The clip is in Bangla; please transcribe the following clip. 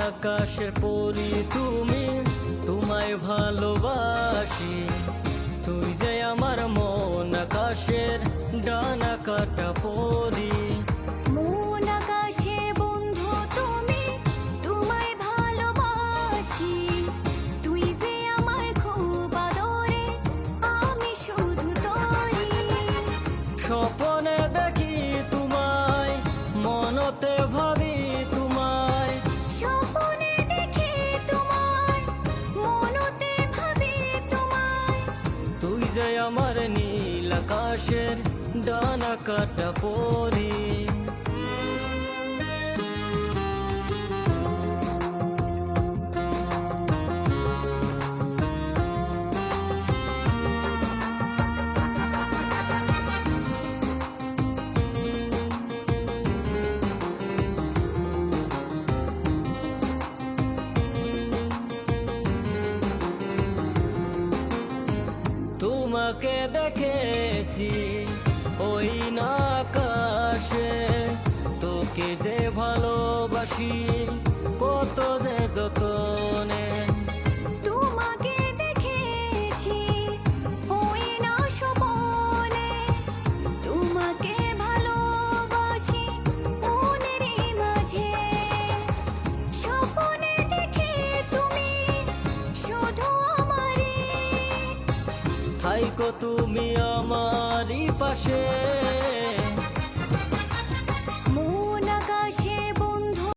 আকাশের পরি তুমি, তোমায় ভালোবাসি। তুই যে আমার মন আকাশের ডানা কাটা পরি। মন আকাশের বন্ধু তুমি, তোমায় ভালোবাসি। তুই যে আমার খুব আদরে, আমি শুধু তোরই। স্বপ্নে দেখি তোমায়, মনতে ভাবি তোমায়। স্বপ্নে দেখি তোমায়, মনতে ভাবি তোমায়। তুই যে আমার নীল আকাশের ডানা কাটা পরি। তোমাকে দেখেছি ওই না আকাশে, তোকে যে ভালোবাসি কত যে যতনে। তোমাকে দেখেছি ওই না স্বপনে, তোমাকে ভালোবাসি মনেরই মাঝে। স্বপনে দেখি তুমি শুধু আমারই। থাইকো তুমি আমারই পাশে।